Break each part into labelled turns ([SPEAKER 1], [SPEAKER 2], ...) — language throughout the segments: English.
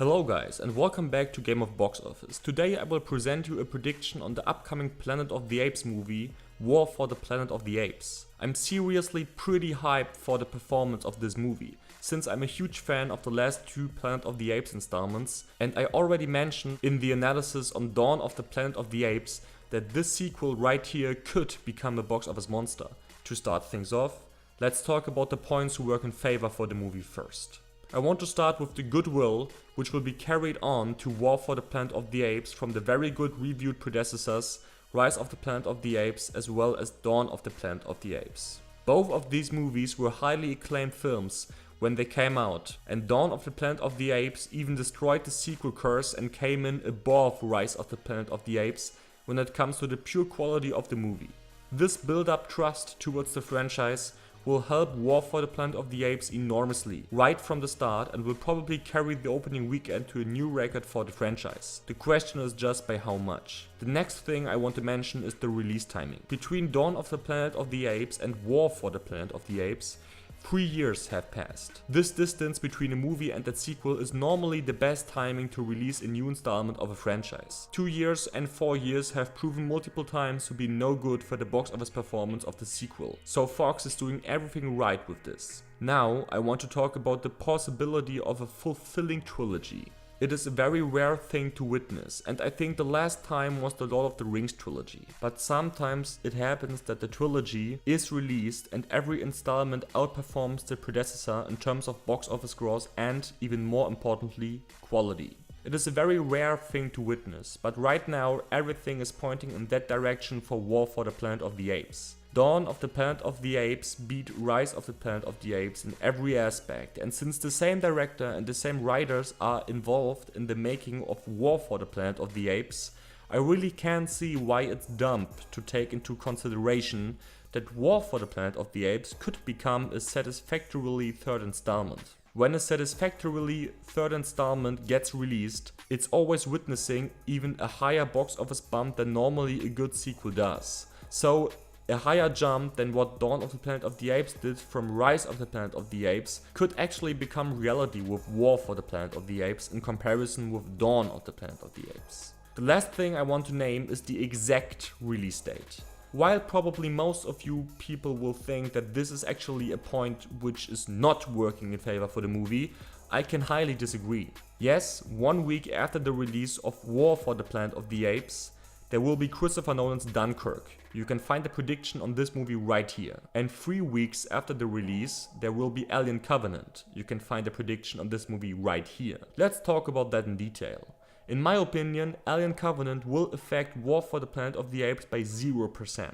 [SPEAKER 1] Hello guys and welcome back to Game of Box Office. Today I will present you a prediction on the upcoming Planet of the Apes movie, War for the Planet of the Apes. I'm seriously pretty hyped for the performance of this movie, since I'm a huge fan of the last two Planet of the Apes installments, and I already mentioned in the analysis on Dawn of the Planet of the Apes that this sequel right here could become a box office monster. To start things off, let's talk about the points who work in favor for the movie first. I want to start with the goodwill which will be carried on to War for the Planet of the Apes from the very good reviewed predecessors Rise of the Planet of the Apes as well as Dawn of the Planet of the Apes. Both of these movies were highly acclaimed films when they came out, and Dawn of the Planet of the Apes even destroyed the sequel curse and came in above Rise of the Planet of the Apes when it comes to the pure quality of the movie. This build-up trust towards the franchise will help War for the Planet of the Apes enormously right from the start and will probably carry the opening weekend to a new record for the franchise. The question is just by how much. The next thing I want to mention is the release timing. Between Dawn of the Planet of the Apes and War for the Planet of the Apes, 3 years have passed. This distance between a movie and its sequel is normally the best timing to release a new installment of a franchise. 2 years and 4 years have proven multiple times to be no good for the box office performance of the sequel, so Fox is doing everything right with this. Now I want to talk about the possibility of a fulfilling trilogy. It is a very rare thing to witness, and I think the last time was the Lord of the Rings trilogy. But sometimes it happens that the trilogy is released and every installment outperforms the predecessor in terms of box office gross and, even more importantly, quality. It is a very rare thing to witness, but right now everything is pointing in that direction for War for the Planet of the Apes. Dawn of the Planet of the Apes beat Rise of the Planet of the Apes in every aspect, and since the same director and the same writers are involved in the making of War for the Planet of the Apes, I really can't see why it's dumb to take into consideration that War for the Planet of the Apes could become a satisfactorily third installment. When a satisfactorily third installment gets released, it's always witnessing even a higher box office bump than normally a good sequel does. So a higher jump than what Dawn of the Planet of the Apes did from Rise of the Planet of the Apes could actually become reality with War for the Planet of the Apes in comparison with Dawn of the Planet of the Apes. The last thing I want to name is the exact release date. While probably most of you people will think that this is actually a point which is not working in favor for the movie, I can highly disagree. Yes, 1 week after the release of War for the Planet of the Apes, there will be Christopher Nolan's Dunkirk. You can find the prediction on this movie right here. And 3 weeks after the release, there will be Alien Covenant. You can find the prediction on this movie right here. Let's talk about that in detail. In my opinion, Alien Covenant will affect War for the Planet of the Apes by 0%.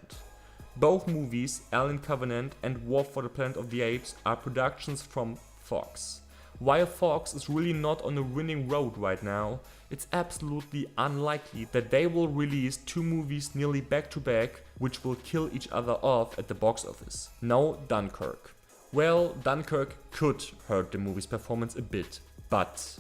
[SPEAKER 1] Both movies, Alien Covenant and War for the Planet of the Apes, are productions from Fox. While Fox is really not on a winning road right now, it's absolutely unlikely that they will release 2 movies nearly back to back which will kill each other off at the box office. No Dunkirk. Well, Dunkirk could hurt the movie's performance a bit, but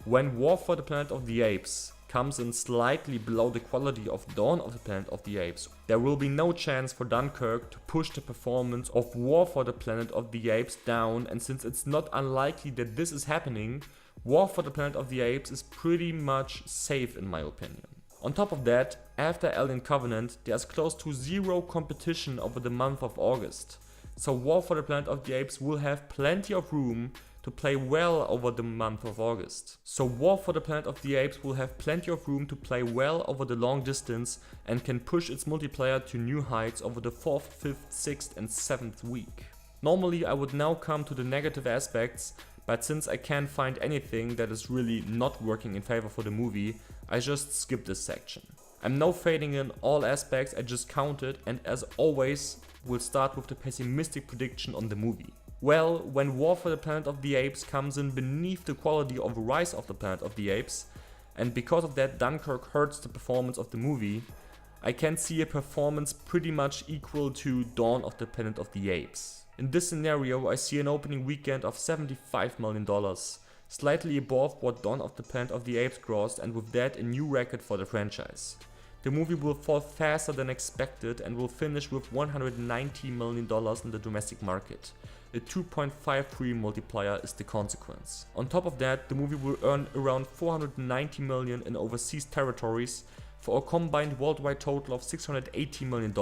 [SPEAKER 1] when War for the Planet of the Apes comes in slightly below the quality of Dawn of the Planet of the Apes, there will be no chance for Dunkirk to push the performance of War for the Planet of the Apes down, and since it's not unlikely that this is happening, War for the Planet of the Apes is pretty much safe in my opinion. On top of that, after Alien Covenant, there's close to zero competition over the month of August. So War for the Planet of the Apes will have plenty of room to play well over the month of August. So War for the Planet of the Apes will have plenty of room to play well over the long distance and can push its multiplayer to new heights over the 4th, 5th, 6th and 7th week. Normally I would now come to the negative aspects, but since I can't find anything that is really not working in favor for the movie, I just skip this section. I'm now fading in all aspects I just counted, and as always, we'll start with the pessimistic prediction on the movie. Well, when War for the Planet of the Apes comes in beneath the quality of Rise of the Planet of the Apes, and because of that Dunkirk hurts the performance of the movie, I can see a performance pretty much equal to Dawn of the Planet of the Apes. In this scenario, I see an opening weekend of $75 million, slightly above what Dawn of the Planet of the Apes grossed, and with that a new record for the franchise. The movie will fall faster than expected and will finish with $190 million in the domestic market. a 2.53 multiplier is the consequence. On top of that, the movie will earn around 490 million in overseas territories for a combined worldwide total of $680 million.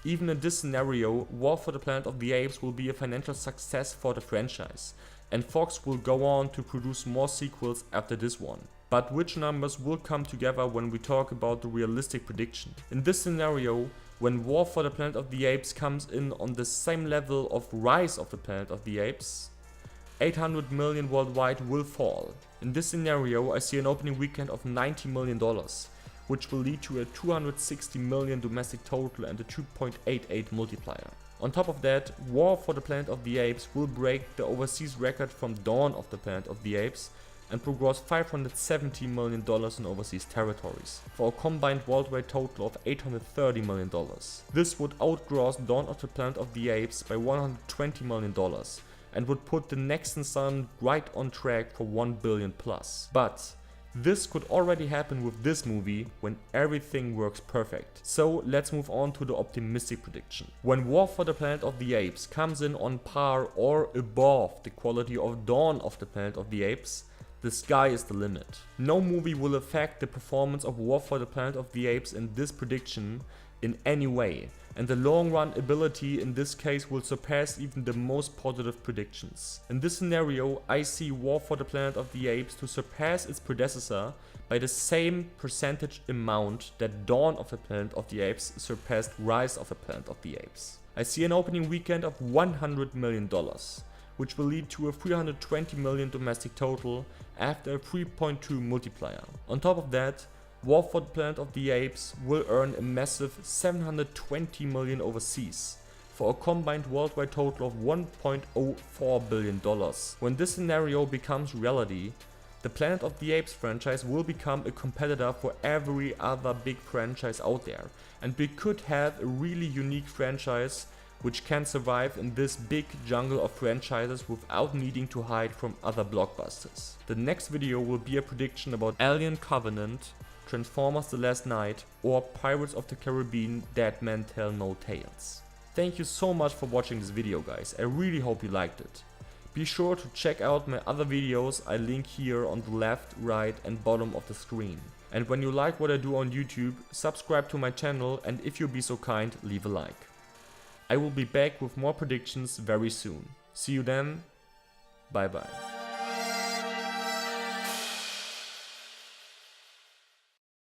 [SPEAKER 1] Even in this scenario, War for the Planet of the Apes will be a financial success for the franchise, and Fox will go on to produce more sequels after this one. But which numbers will come together when we talk about the realistic prediction? In this scenario, when War for the Planet of the Apes comes in on the same level of Rise of the Planet of the Apes, 800 million worldwide will fall. In this scenario, I see an opening weekend of $90 million, which will lead to a 260 million domestic total and a 2.88 multiplier. On top of that, War for the Planet of the Apes will break the overseas record from Dawn of the Planet of the Apes and gross $570 million in overseas territories, for a combined worldwide total of $830 million. This would outgross Dawn of the Planet of the Apes by $120 million and would put the next installment right on track for 1 billion plus. But this could already happen with this movie when everything works perfect. So let's move on to the optimistic prediction. When War for the Planet of the Apes comes in on par or above the quality of Dawn of the Planet of the Apes, the sky is the limit. No movie will affect the performance of War for the Planet of the Apes in this prediction in any way, and the long run ability in this case will surpass even the most positive predictions. In this scenario, I see War for the Planet of the Apes to surpass its predecessor by the same percentage amount that Dawn of the Planet of the Apes surpassed Rise of the Planet of the Apes. I see an opening weekend of $100 million, which will lead to a 320 million domestic total after a 3.2 multiplier. On top of that, War for the Planet of the Apes will earn a massive 720 million overseas, for a combined worldwide total of $1.04 billion. When this scenario becomes reality, the Planet of the Apes franchise will become a competitor for every other big franchise out there, and we could have a really unique franchise which can survive in this big jungle of franchises without needing to hide from other blockbusters. The next video will be a prediction about Alien Covenant, Transformers The Last Night, or Pirates of the Caribbean Dead Men Tell No Tales. Thank you so much for watching this video, guys. I really hope you liked it. Be sure to check out my other videos I link here on the left, right and bottom of the screen. And when you like what I do on YouTube, subscribe to my channel, and if you'll be so kind, leave a like. I will be back with more predictions very soon. See you then. Bye bye.